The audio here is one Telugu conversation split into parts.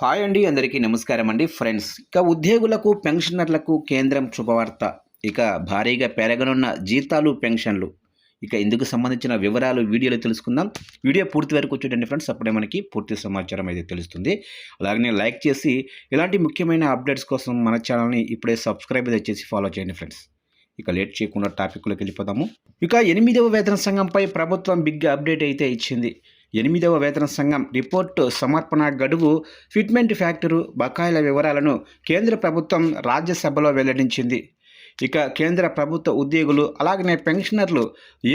హాయ్ అండి, అందరికీ నమస్కారం అండి ఫ్రెండ్స్. ఇక ఉద్యోగులకు, పెన్షనర్లకు కేంద్రం శుభవార్త. ఇక భారీగా పెరగనున్న జీతాలు, పెన్షన్లు. ఇక ఇందుకు సంబంధించిన వివరాలు వీడియోలో తెలుసుకుందాం. వీడియో పూర్తి వరకు చూడండి ఫ్రెండ్స్. అప్పుడే మనకి పూర్తి సమాచారం అయితే తెలుస్తుంది. అలాగనే లైక్ చేసి ఇలాంటి ముఖ్యమైన అప్డేట్స్ కోసం మన ఛానల్ని ఇప్పుడే సబ్స్క్రైబ్ అయితే చేసి ఫాలో చేయండి ఫ్రెండ్స్. ఇక లేట్ చేయకుండా టాపిక్లోకి వెళ్ళిపోదాము. ఇక 8వ వేతన సంఘంపై ప్రభుత్వం బిగ్ అప్డేట్ అయితే ఇచ్చింది. 8వ వేతన సంఘం రిపోర్టు సమర్పణ గడువు, ఫిట్మెంట్ ఫ్యాక్టరు, బకాయిల వివరాలను కేంద్ర ప్రభుత్వం రాజ్యసభలో వెల్లడించింది. ఇక కేంద్ర ప్రభుత్వ ఉద్యోగులు అలాగనే పెన్షనర్లు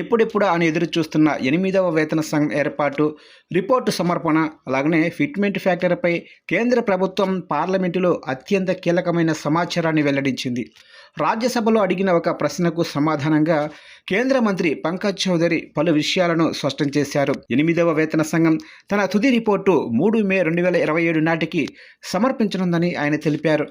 ఎప్పుడెప్పుడు అని ఎదురు చూస్తున్న 8వ వేతన సంఘం ఏర్పాటు, రిపోర్టు సమర్పణ అలాగనే ఫిట్మెంట్ ఫ్యాక్టర్పై కేంద్ర ప్రభుత్వం పార్లమెంటులో అత్యంత కీలకమైన సమాచారాన్ని వెల్లడించింది. రాజ్యసభలో అడిగిన ఒక ప్రశ్నకు సమాధానంగా కేంద్ర మంత్రి పంకజ్ చౌదరి పలు విషయాలను స్పష్టం చేశారు. 8వ వేతన సంఘం తన తుది రిపోర్టు 3 మే 2027 నాటికి సమర్పించనుందని ఆయన తెలిపారు.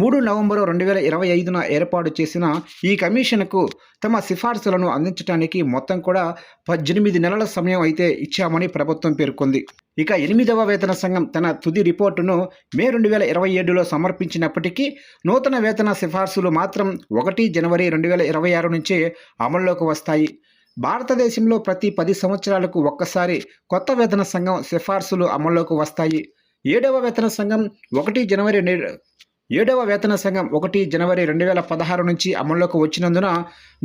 3 నవంబరు 2025న ఏర్పాటు చేసిన ఈ కమిషన్కు తమ సిఫార్సులను అందించడానికి మొత్తం కూడా 18 నెలల సమయం అయితే ఇచ్చామని ప్రభుత్వం పేర్కొంది. ఇక 8వ వేతన సంఘం తన తుది రిపోర్టును మే 2027లో సమర్పించినప్పటికీ నూతన వేతన సిఫార్సులు మాత్రం 1 జనవరి 2026 నుంచే అమల్లోకి వస్తాయి. భారతదేశంలో ప్రతి 10 సంవత్సరాలకు ఒక్కసారి కొత్త వేతన సంఘం సిఫార్సులు అమల్లోకి వస్తాయి. 7వ వేతన సంఘం 1 జనవరి 2016 నుంచి అమల్లోకి వచ్చినందున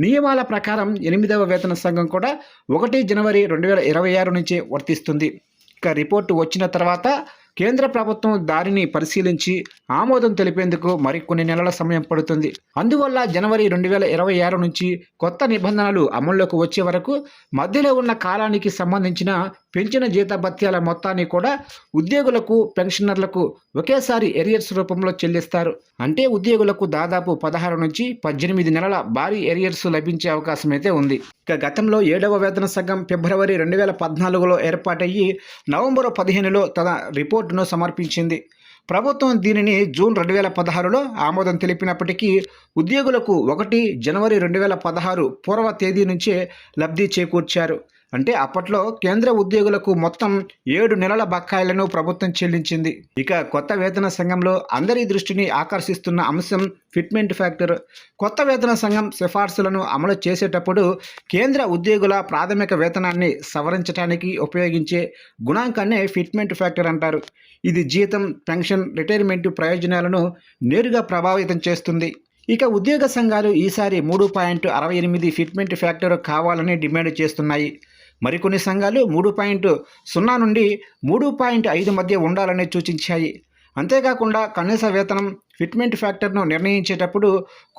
నియమాల ప్రకారం 8వ వేతన సంఘం కూడా 1 జనవరి 2026 నుంచే వర్తిస్తుంది. ఇక రిపోర్టు వచ్చిన తర్వాత కేంద్ర ప్రభుత్వం దానిని పరిశీలించి ఆమోదం తెలిపేందుకు మరికొన్ని నెలల సమయం పడుతుంది. అందువల్ల జనవరి 2026 నుంచి కొత్త నిబంధనలు అమల్లోకి వచ్చే వరకు మధ్యలో ఉన్న కాలానికి సంబంధించిన పెంచిన జీతభత్యాల మొత్తాన్ని కూడా ఉద్యోగులకు, పెన్షనర్లకు ఒకేసారి ఎరియర్స్ రూపంలో చెల్లిస్తారు. అంటే ఉద్యోగులకు దాదాపు 16 నుంచి 18 నెలల భారీ ఎరియర్స్ లభించే అవకాశం అయితే ఉంది. ఇక గతంలో 7వ వేతన సంఘం ఫిబ్రవరి 2014లో ఏర్పాటయ్యి నవంబర్ 15లో తన రిపోర్టును సమర్పించింది. ప్రభుత్వం దీనిని జూన్ 2016లో ఆమోదం తెలిపినప్పటికీ ఉద్యోగులకు 1 జనవరి 2016 పూర్వ తేదీ నుంచే లబ్ధి చేకూర్చారు. అంటే అప్పట్లో కేంద్ర ఉద్యోగులకు మొత్తం 7 నెలల బకాయిలను ప్రభుత్వం చెల్లించింది. ఇక కొత్త వేతన సంఘంలో అందరి దృష్టిని ఆకర్షిస్తున్న అంశం ఫిట్మెంట్ ఫ్యాక్టర్. కొత్త వేతన సంఘం సిఫార్సులను అమలు చేసేటప్పుడు కేంద్ర ఉద్యోగుల ప్రాథమిక వేతనాన్ని సవరించడానికి ఉపయోగించే గుణాంకాన్నే ఫిట్మెంట్ ఫ్యాక్టర్ అంటారు. ఇది జీతం, పెన్షన్, రిటైర్మెంట్ ప్రయోజనాలను నేరుగా ప్రభావితం చేస్తుంది. ఇక ఉద్యోగ సంఘాలు ఈసారి 3.68 ఫిట్మెంట్ ఫ్యాక్టర్ కావాలని డిమాండ్ చేస్తున్నాయి. మరికొన్ని సంఘాలు 3.0 నుండి 3.5 మధ్య ఉండాలని సూచించాయి. అంతేకాకుండా కనీస వేతనం ఫిట్మెంట్ ఫ్యాక్టర్ను నిర్ణయించేటప్పుడు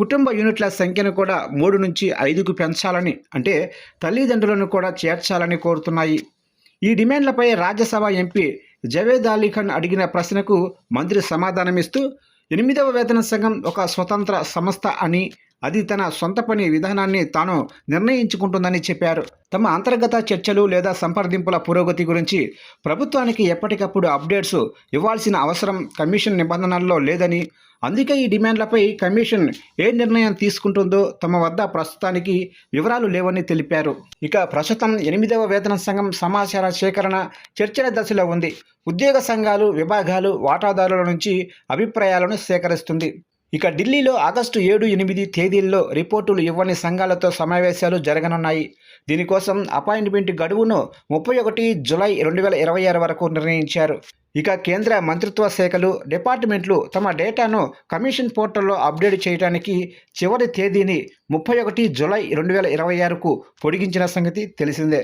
కుటుంబ యూనిట్ల సంఖ్యను కూడా 3 నుంచి 5కు పెంచాలని, అంటే తల్లిదండ్రులను కూడా చేర్చాలని కోరుతున్నాయి. ఈ డిమాండ్లపై రాజ్యసభ ఎంపీ జవేద్ అలీ ఖాన్ అడిగిన ప్రశ్నకు మంత్రి సమాధానమిస్తూ 8వ వేతన సంఘం ఒక స్వతంత్ర సంస్థ అని, అది తన సొంత పని విధానాన్ని తాను నిర్ణయించుకుంటుందని చెప్పారు. తమ అంతర్గత చర్చలు లేదా సంప్రదింపుల పురోగతి గురించి ప్రభుత్వానికి ఎప్పటికప్పుడు అప్డేట్స్ ఇవ్వాల్సిన అవసరం కమిషన్ నిబంధనల్లో లేదని, అందుకే ఈ డిమాండ్లపై కమిషన్ ఏ నిర్ణయం తీసుకుంటుందో తమ వద్ద ప్రస్తుతానికి వివరాలు లేవని తెలిపారు. ఇక ప్రస్తుతం 8వ వేతన సంఘం సమాచార సేకరణ చర్చల దశలో ఉంది. ఉద్యోగ సంఘాలు, విభాగాలు, వాటాదారుల నుంచి అభిప్రాయాలను సేకరిస్తుంది. ఇక ఢిల్లీలో ఆగస్టు 7, 8 తేదీల్లో రిపోర్టులు ఇవ్వని సంఘాలతో సమావేశాలు జరగనున్నాయి. దీనికోసం అపాయింట్మెంట్ గడువును 31 జూలై 2026 వరకు నిర్ణయించారు. ఇక కేంద్ర మంత్రిత్వ శాఖలు, డిపార్ట్మెంట్లు తమ డేటాను కమిషన్ పోర్టల్లో అప్డేట్ చేయడానికి చివరి తేదీని 31 జూలై 2026కు పొడిగించిన సంగతి తెలిసిందే.